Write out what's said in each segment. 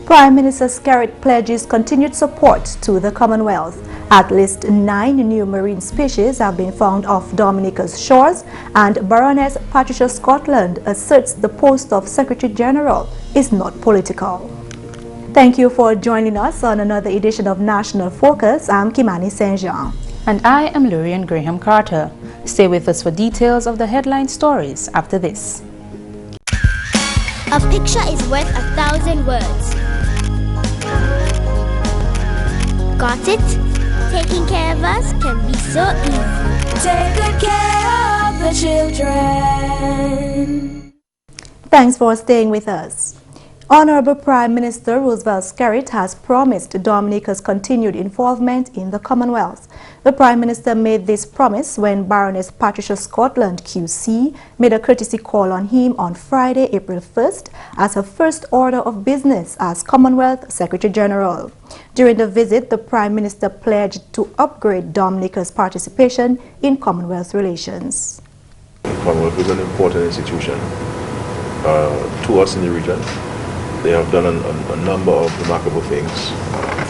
Prime Minister Skerrit pledges continued support to the Commonwealth. At least 9 new marine species have been found off Dominica's shores, and Baroness Patricia Scotland asserts the post of Secretary General is not political. Thank you for joining us on another edition of National Focus. I'm Kimani Saint-Jean. And I am Lourianne Graham Carter. Stay with us for details of the headline stories after this. A picture is worth 1,000 words. Got it? Taking care of us can be so easy. Take good care of the children. Thanks for staying with us. Honorable Prime Minister Roosevelt Skerrit has promised Dominica's continued involvement in the Commonwealth. The Prime Minister made this promise when Baroness Patricia Scotland QC made a courtesy call on him on Friday, April 1st, as her first order of business as Commonwealth Secretary General. During the visit, the Prime Minister pledged to upgrade Dominica's participation in Commonwealth relations. The Commonwealth is an important institution to us in the region. They have done a number of remarkable things,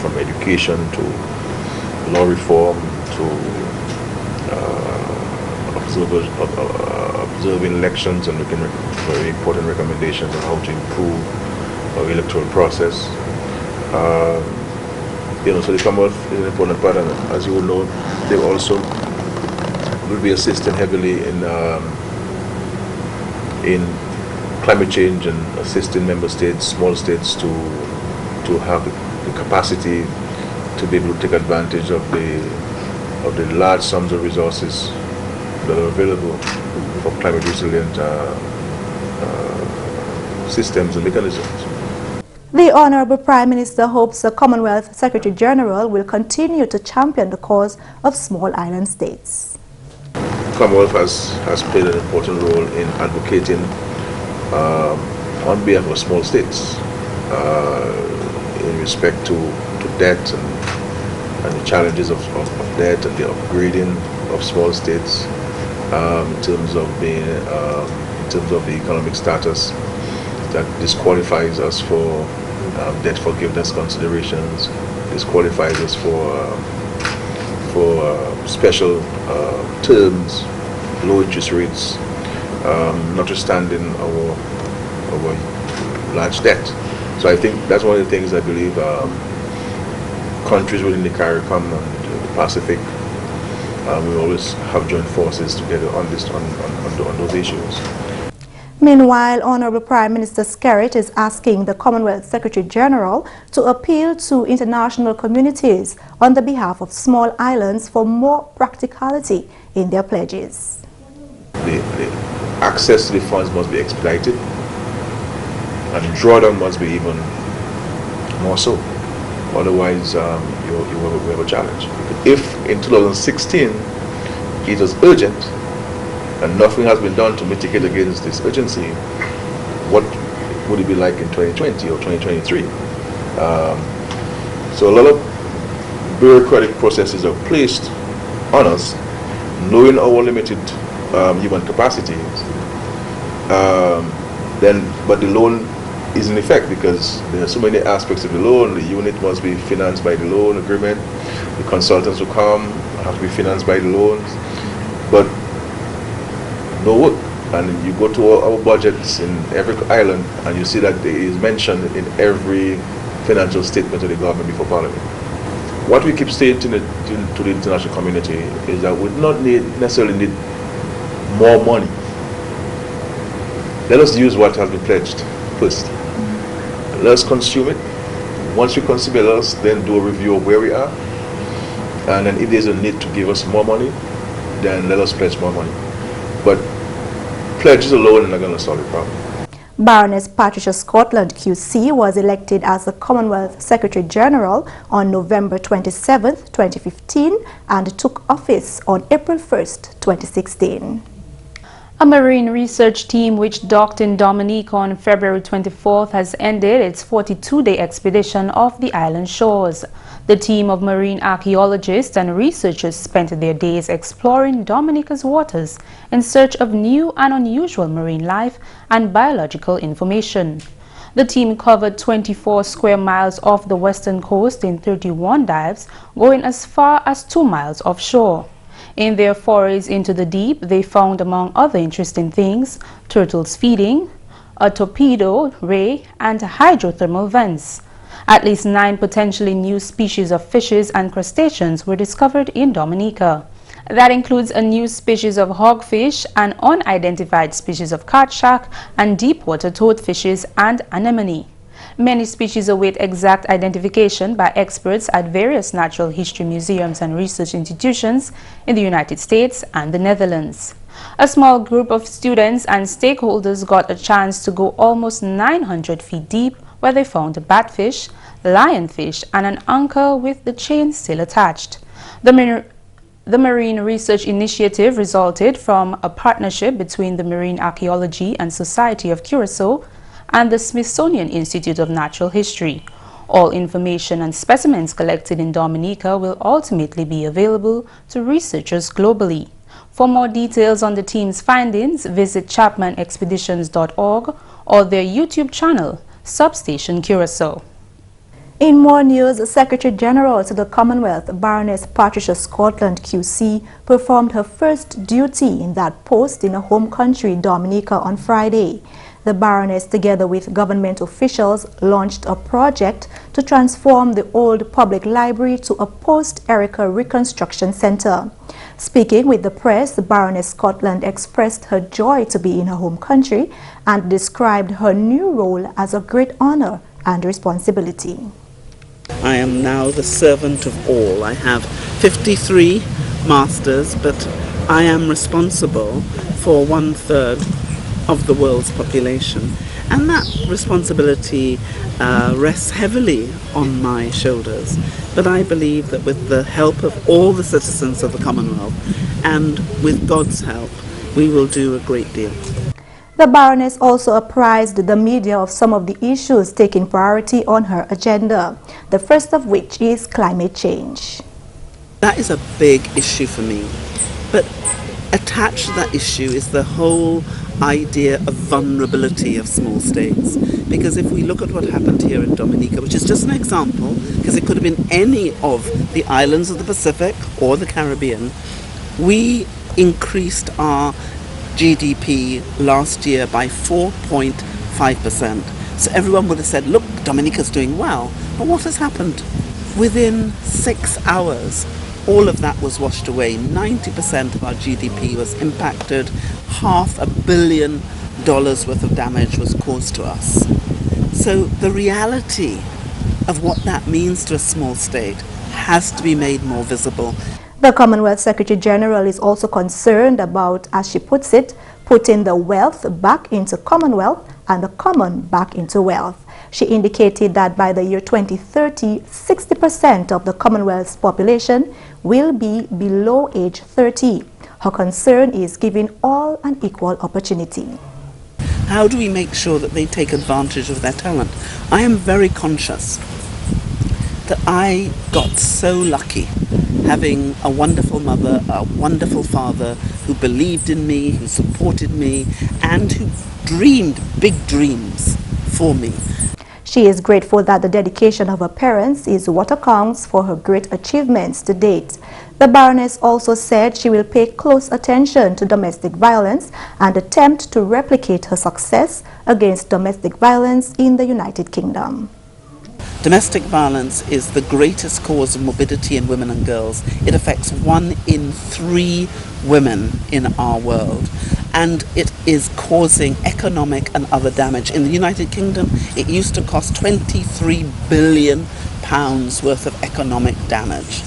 from education to law reform to observing elections and making very important recommendations on how to improve our electoral process. So the Commonwealth is an important part, and as you will know, they also will be assisting heavily in climate change and assisting member states, small states, to have the capacity to be able to take advantage of the large sums of resources that are available for climate resilient systems and mechanisms. The Honorable Prime Minister hopes the Commonwealth Secretary General will continue to champion the cause of small island states. Commonwealth has played an important role in advocating on behalf of small states in respect to debt and the challenges of debt and the upgrading of small states in terms of the economic status that disqualifies us for debt forgiveness considerations, disqualifies us for special terms, low interest rates, notwithstanding our large debt. So I think that's one of the things I believe countries within the CARICOM and the Pacific, we always have joined forces together on those issues. Meanwhile, Honorable Prime Minister Skerrit is asking the Commonwealth Secretary General to appeal to international communities on the behalf of small islands for more practicality in their pledges. The access to the funds must be expedited, and the drawdown must be even more so. Otherwise, we have a challenge. If in 2016 it was urgent and nothing has been done to mitigate against this urgency, what would it be like in 2020 or 2023? So a lot of bureaucratic processes are placed on us, knowing our limited human capacities. But the loan is in effect because there are so many aspects of the loan. The unit must be financed by the loan agreement. The consultants who come have to be financed by the loans, but no work. And you go to our budgets in every island and you see that it is mentioned in every financial statement of the government before Parliament. What we keep saying to the international community is that we do not necessarily need more money. Let us use what has been pledged first. Let us consume it. Once we consume it, let us then do a review of where we are. And then if there's a need to give us more money, then let us pledge more money. But pledges alone are not going to solve the problem. Baroness Patricia Scotland QC was elected as the Commonwealth Secretary General on November 27, 2015 and took office on April 1st, 2016. A marine research team which docked in Dominica on February 24th has ended its 42-day expedition off the island shores. The team of marine archaeologists and researchers spent their days exploring Dominica's waters in search of new and unusual marine life and biological information. The team covered 24 square miles off the western coast in 31 dives, going as far as 2 miles offshore. In their forays into the deep, they found, among other interesting things, turtles feeding, a torpedo ray, and hydrothermal vents. At least 9 potentially new species of fishes and crustaceans were discovered in Dominica. That includes a new species of hogfish, an unidentified species of catshark, and deep-water toadfishes and anemone. Many species await exact identification by experts at various natural history museums and research institutions in the United States and the Netherlands. A small group of students and stakeholders got a chance to go almost 900 feet deep, where they found a batfish, lionfish, and an anchor with the chain still attached. The Marine Research Initiative resulted from a partnership between the Marine Archaeology and Society of Curacao and the Smithsonian Institute of Natural History. All information and specimens collected in Dominica will ultimately be available to researchers globally. For more details on the team's findings, visit chapmanexpeditions.org or their YouTube channel, Substation Curacao. In more news, Secretary General to the Commonwealth, Baroness Patricia Scotland QC, performed her first duty in that post in her home country, Dominica, on Friday. The Baroness, together with government officials, launched a project to transform the old public library to a post-Erica reconstruction center. Speaking with the press, Baroness Scotland expressed her joy to be in her home country and described her new role as a great honor and responsibility. I am now the servant of all. I have 53 masters, but I am responsible for 1/3 of the world's population. And that responsibility rests heavily on my shoulders. But I believe that with the help of all the citizens of the Commonwealth and with God's help, we will do a great deal. The Baroness also apprised the media of some of the issues taking priority on her agenda, the first of which is climate change. That is a big issue for me. But attached to that issue is the whole idea of vulnerability of small states. Because if we look at what happened here in Dominica, which is just an example, because it could have been any of the islands of the Pacific or the Caribbean, we increased our GDP last year by 4.5%. So everyone would have said, look, Dominica's doing well. But what has happened? Within 6 hours, all of that was washed away. 90% of our GDP was impacted. $500 million worth of damage was caused to us. So the reality of what that means to a small state has to be made more visible. The Commonwealth Secretary General is also concerned about, as she puts it, putting the wealth back into Commonwealth and the common back into wealth. She indicated that by the year 2030, 60% of the Commonwealth's population will be below age 30. Her concern is giving all an equal opportunity. How do we make sure that they take advantage of their talent? I am very conscious that I got so lucky having a wonderful mother, a wonderful father who believed in me, who supported me, and who dreamed big dreams for me. She is grateful that the dedication of her parents is what accounts for her great achievements to date. The Baroness also said she will pay close attention to domestic violence and attempt to replicate her success against domestic violence in the United Kingdom. Domestic violence is the greatest cause of morbidity in women and girls. It affects 1 in 3 women in our world, and it is causing economic and other damage. In the United Kingdom, it used to cost £23 billion worth of economic damage.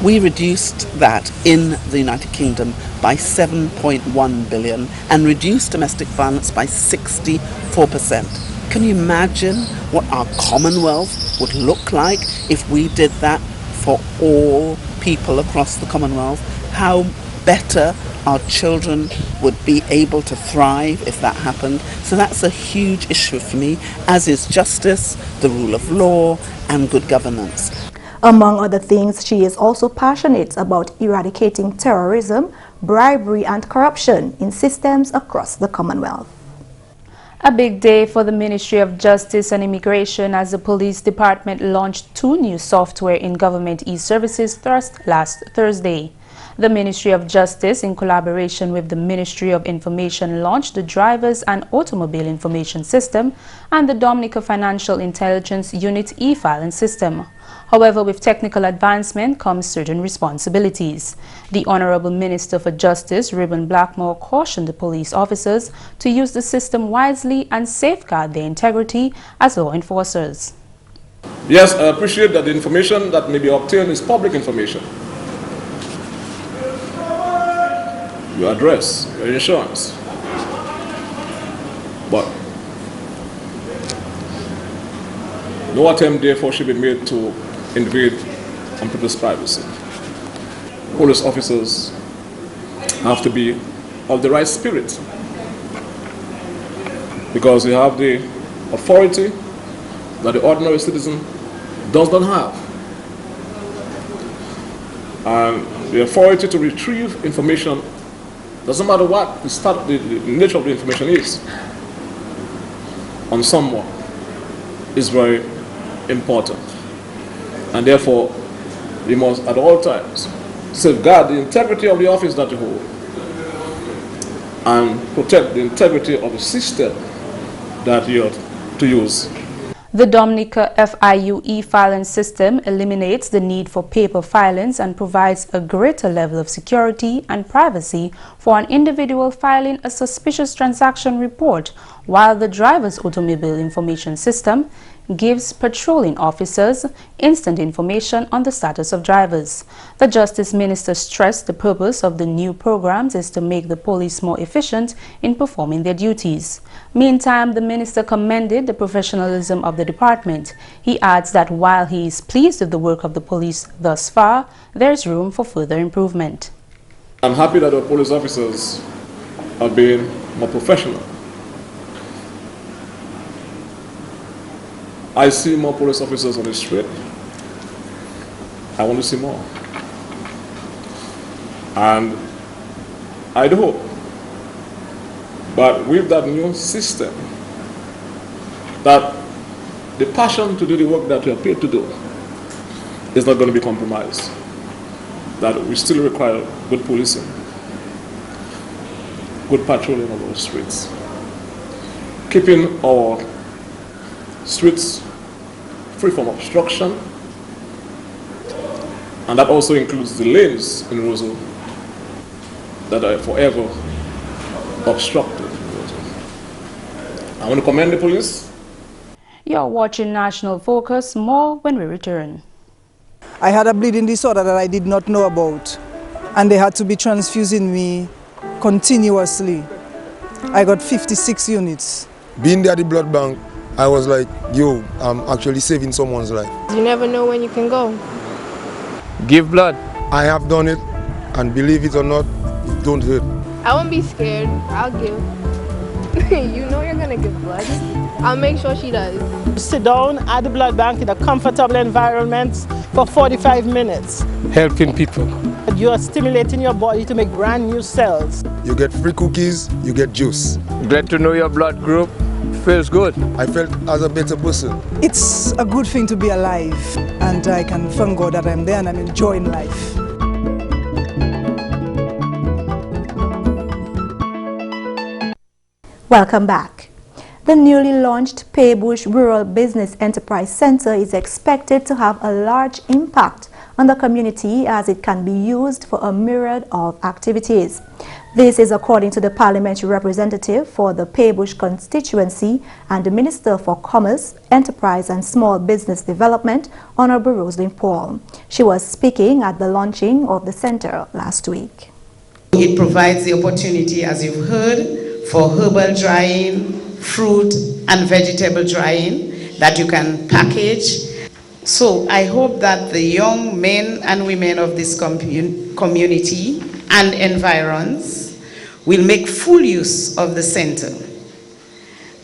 We reduced that in the United Kingdom by 7.1 billion and reduced domestic violence by 64%. Can you imagine what our Commonwealth would look like if we did that for all people across the Commonwealth? How better our children would be able to thrive if that happened. So that's a huge issue for me, as is justice, the rule of law, and good governance. Among other things, she is also passionate about eradicating terrorism, bribery, and corruption in systems across the Commonwealth. A big day for the Ministry of Justice and Immigration as the Police Department launched 2 new software in government e-services last Thursday. The Ministry of Justice, in collaboration with the Ministry of Information, launched the Drivers and Automobile Information System and the Dominica Financial Intelligence Unit e-filing system. However, with technical advancement comes certain responsibilities. The Honorable Minister for Justice, Reuben Blackmore, cautioned the police officers to use the system wisely and safeguard their integrity as law enforcers. Yes, I appreciate that the information that may be obtained is public information. Your address, your insurance. But no attempt, therefore, should be made to invade on people's privacy. Police officers have to be of the right spirit because they have the authority that the ordinary citizen does not have. And the authority to retrieve information, doesn't matter what the nature of the information is, on someone is very important. And therefore, we must at all times safeguard the integrity of the office that you hold and protect the integrity of the system that you are to use. The Dominica FIU e-filing system eliminates the need for paper filings and provides a greater level of security and privacy for an individual filing a suspicious transaction report, while the Driver's Automobile Information System gives patrolling officers instant information on the status of drivers. The Justice Minister stressed the purpose of the new programs is to make the police more efficient in performing their duties. Meantime, the Minister commended the professionalism of the department. He adds that while he is pleased with the work of the police thus far, there is room for further improvement. I'm happy that our police officers are being more professional. I see more police officers on the street. I want to see more. And I do hope, but with that new system, that the passion to do the work that we are paid to do is not going to be compromised. That we still require good policing, good patrolling on our streets, keeping our streets free from obstruction, and that also includes the lanes in Roseau that are forever obstructed. I want to commend the police. You're watching National Focus. More when we return. I had a bleeding disorder that I did not know about, and they had to be transfusing me continuously. I got 56 units. Being there at the blood bank, I was like, yo, I'm actually saving someone's life. You never know when you can go. Give blood. I have done it, and believe it or not, it don't hurt. I won't be scared. I'll give. You know you're gonna give blood. I'll make sure she does. Sit down at the blood bank in a comfortable environment for 45 minutes. Helping people. You are stimulating your body to make brand new cells. You get free cookies, you get juice. Glad to know your blood group. Feels good. I felt as a better person. It's a good thing to be alive, and I can thank God that I'm there and I'm enjoying life. Welcome back. The newly launched Paybush Rural Business Enterprise Center is expected to have a large impact on the community as it can be used for a myriad of activities. This is according to the parliamentary representative for the Paybush constituency and the Minister for Commerce, Enterprise and Small Business Development, Honorable Rosalyn Paul. She was speaking at the launching of the center last week. It provides the opportunity, as you've heard, for herbal drying, fruit and vegetable drying that you can package. So I hope that the young men and women of this community and environs will make full use of the center.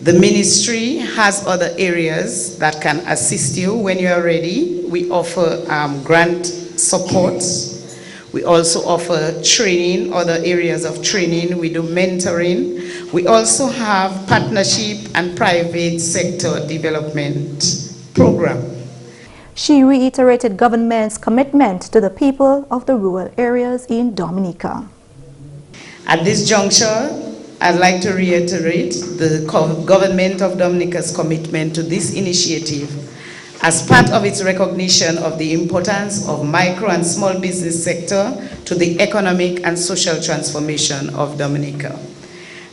The ministry has other areas that can assist you when you are ready. We offer grant support. We also offer training, other areas of training. We do mentoring. We also have partnership and private sector development program. She reiterated government's commitment to the people of the rural areas in Dominica. At this juncture, I'd like to reiterate the government of Dominica's commitment to this initiative as part of its recognition of the importance of micro and small business sector to the economic and social transformation of Dominica.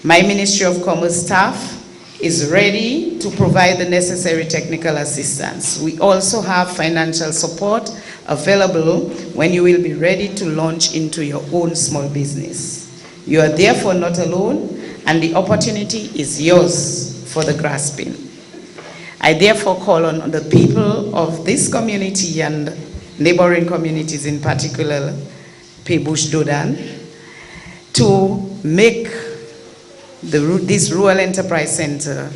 My Ministry of Commerce staff is ready to provide the necessary technical assistance. We also have financial support available when you will be ready to launch into your own small business. You are therefore not alone, and the opportunity is yours for the grasping. I therefore call on the people of this community and neighboring communities, in particular Pebush Dodan, to make this Rural Enterprise Center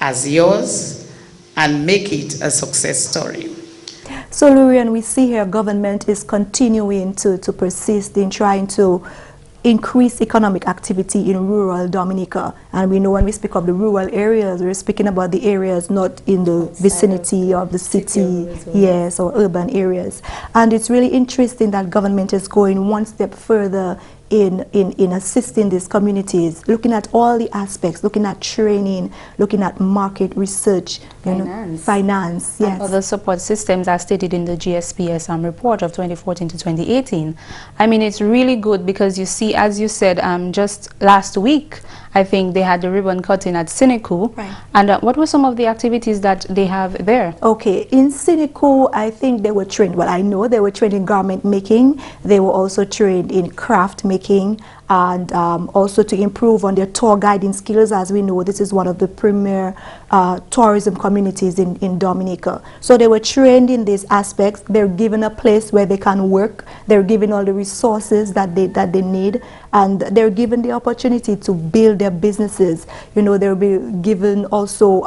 as yours and make it a success story. So, Lourianne, we see here government is continuing to persist in trying to increase economic activity in rural Dominica. And we know when we speak of the rural areas, we're speaking about the areas not in the vicinity of the city, yes, or urban areas. And it's really interesting that government is going one step further in assisting these communities, looking at all the aspects, looking at training, looking at market research, finance, yes. And other support systems are stated in the GSPS report of 2014 to 2018. I mean, it's really good because you see, as you said, just last week, I think they had the ribbon cutting at Siniku. Right. And what were some of the activities that they have there? Okay, in Siniku, I think they were trained, well, I know they were trained in garment making. They were also trained in craft making, and also to improve on their tour guiding skills. As we know, this is one of the premier tourism communities in Dominica. So they were trained in these aspects. They're given a place where they can work. They're given all the resources that they need, and they're given the opportunity to build their businesses. You know, they'll be given also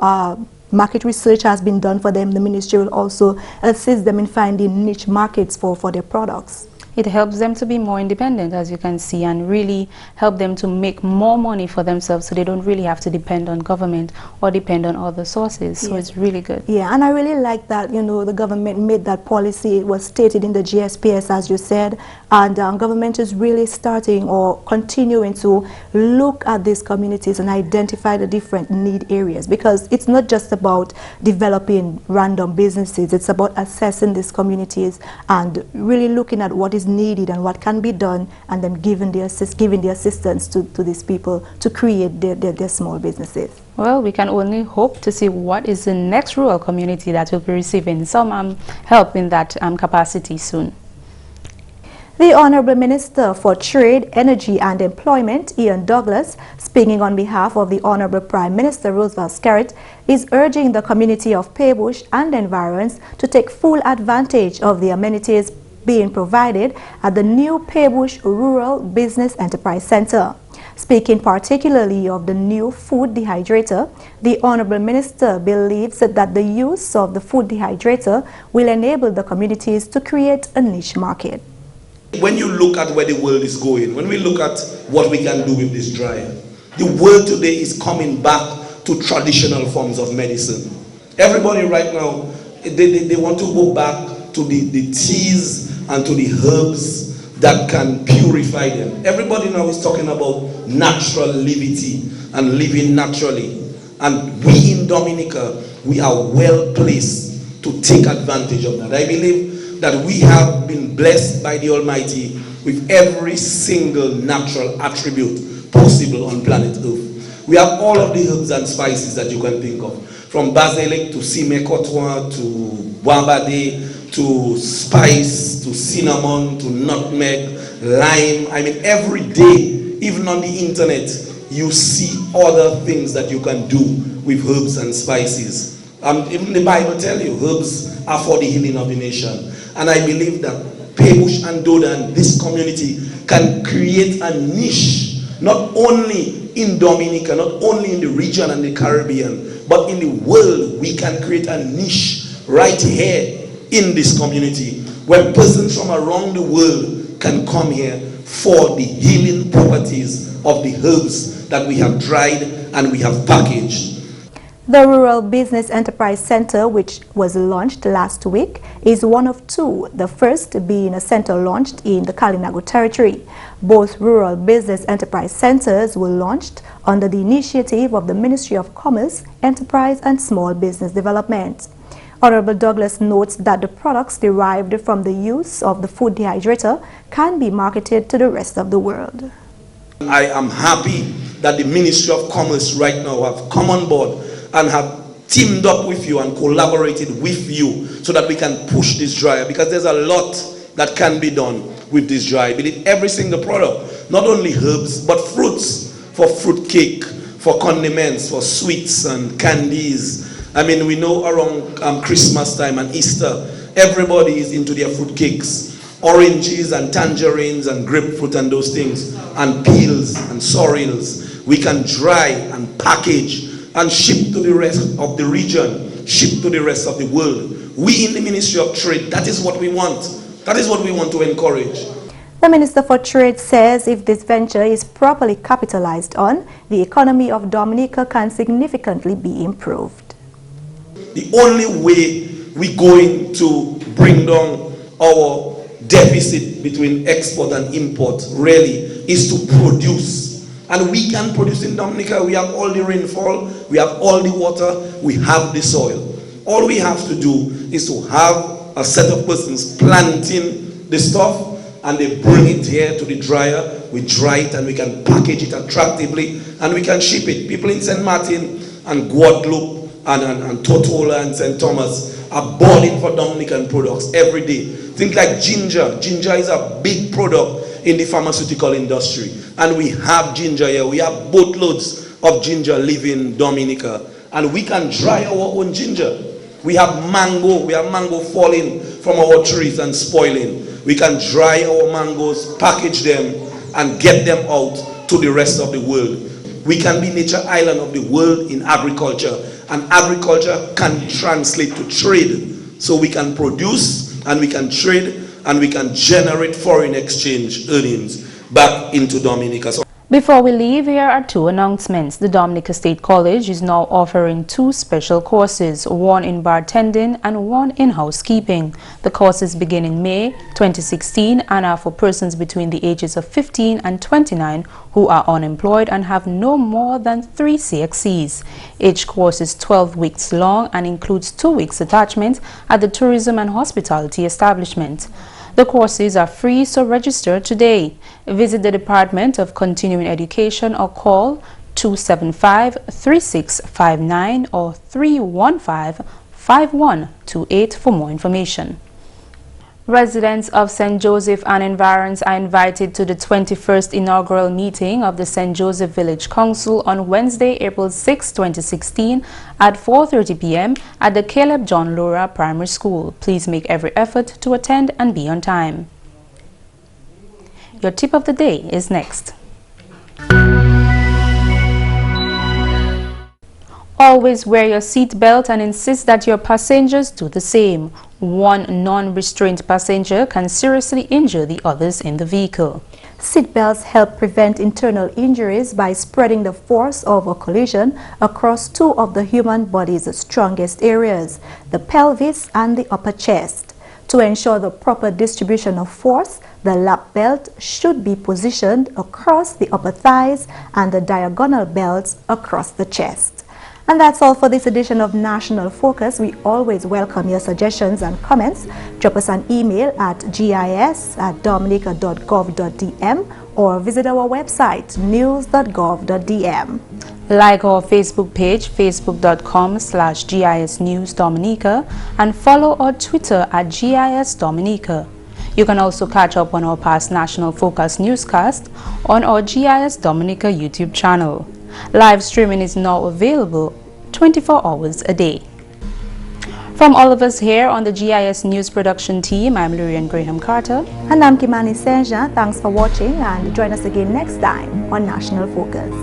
market research has been done for them. The ministry will also assist them in finding niche markets for their products. It helps them to be more independent, as you can see, and really help them to make more money for themselves, so they don't really have to depend on government or depend on other sources. So it's really good. Yeah, and I really like that, you know, the government made that policy. It was stated in the GSPS, as you said, and government is really starting or continuing to look at these communities and identify the different need areas, because it's not just about developing random businesses. It's about assessing these communities and really looking at what is needed and what can be done, and then giving the assistance to these people to create their small businesses. Well, we can only hope to see what is the next rural community that will be receiving some help in that capacity soon. The Honorable Minister for Trade, Energy and Employment, Ian Douglas, speaking on behalf of the Honorable Prime Minister Roosevelt Skerrit, is urging the community of Pebush and environs to take full advantage of the amenities being provided at the new Pebush Rural Business Enterprise Center. Speaking particularly of the new food dehydrator, the Honorable Minister believes that the use of the food dehydrator will enable the communities to create a niche market. When you look at where the world is going, when we look at what we can do with this dryer, the world today is coming back to traditional forms of medicine. Everybody right now, they want to go back to the teas and to the herbs that can purify them. Everybody now is talking about natural levity and living naturally. And we in Dominica, we are well placed to take advantage of that. I believe that we have been blessed by the Almighty with every single natural attribute possible on planet Earth. We have all of the herbs and spices that you can think of, from basilic to simecotois to wabade, to spice, to cinnamon, to nutmeg, lime. I mean, every day, even on the internet, you see other things that you can do with herbs and spices. Even the Bible tells you, herbs are for the healing of the nation. And I believe that Pebush and Dodan, this community, can create a niche, not only in Dominica, not only in the region and the Caribbean, but in the world. We can create a niche right here in this community, where persons from around the world can come here for the healing properties of the herbs that we have dried and we have packaged. The Rural Business Enterprise Center, which was launched last week, is one of two, the first being a center launched in the Kalinago territory. Both Rural Business Enterprise Centers were launched under the initiative of the Ministry of Commerce, Enterprise and Small Business Development. Honorable Douglas notes that the products derived from the use of the food dehydrator can be marketed to the rest of the world. I am happy that the Ministry of Commerce right now have come on board and have teamed up with you and collaborated with you so that we can push this dryer, because there's a lot that can be done with this dryer. I believe every single product, not only herbs but fruits, for fruit cake, for condiments, for sweets and candies. I mean, we know around Christmas time and Easter, everybody is into their fruit cakes, oranges and tangerines and grapefruit and those things, and peels and sorrels. We can dry and package and ship to the rest of the region, ship to the rest of the world. We in the Ministry of Trade, that is what we want. That is what we want to encourage. The Minister for Trade says if this venture is properly capitalized on, the economy of Dominica can significantly be improved. The only way we're going to bring down our deficit between export and import really is to produce. And we can produce in Dominica. We have all the rainfall, we have all the water, we have the soil. All we have to do is to have a set of persons planting the stuff, and they bring it here to the dryer. We dry it and we can package it attractively and we can ship it. People in St. Martin and Guadeloupe and Totola and St. Thomas are boarding for Dominican products every day. Things like ginger. Ginger is a big product in the pharmaceutical industry, and we have ginger here. We have boatloads of ginger living Dominica, and we can dry our own ginger. We have mango falling from our trees and spoiling. We can dry our mangoes, package them and get them out to the rest of the world. We can be nature island of the world in agriculture, and agriculture can translate to trade. So we can produce and we can trade and we can generate foreign exchange earnings back into Dominica. Before we leave, here are two announcements. The Dominica State College is now offering 2 special courses, one in bartending and one in housekeeping. The courses begin in May 2016 and are for persons between the ages of 15 and 29 who are unemployed and have no more than 3 CXCs. Each course is 12 weeks long and includes 2 weeks attachment at the tourism and hospitality establishment. The courses are free, so register today. Visit the Department of Continuing Education or call 275-3659 or 315-5128 for more information. Residents of St. Joseph and environs are invited to the 21st inaugural meeting of the St. Joseph Village Council on Wednesday, April 6, 2016 at 4:30 p.m. at the Caleb John Laura Primary School. Please make every effort to attend and be on time. Your tip of the day is next. Always wear your seat belt and insist that your passengers do the same. One non-restrained passenger can seriously injure the others in the vehicle. Seat belts help prevent internal injuries by spreading the force of a collision across 2 of the human body's strongest areas, the pelvis and the upper chest. To ensure the proper distribution of force, the lap belt should be positioned across the upper thighs and the diagonal belts across the chest. And that's all for this edition of National Focus. We always welcome your suggestions and comments. Drop us an email at gis@dominica.gov.dm or visit our website news.gov.dm. Like our Facebook page, facebook.com/GIS News Dominica, and follow our Twitter at GIS Dominica. You can also catch up on our past National Focus newscast on our GIS Dominica YouTube channel. Live streaming is now available 24 hours a day. From all of us here on the GIS News production team, I'm Lourianne Graham Carter. And I'm Kimani. Thanks for watching, and join us again next time on National Focus.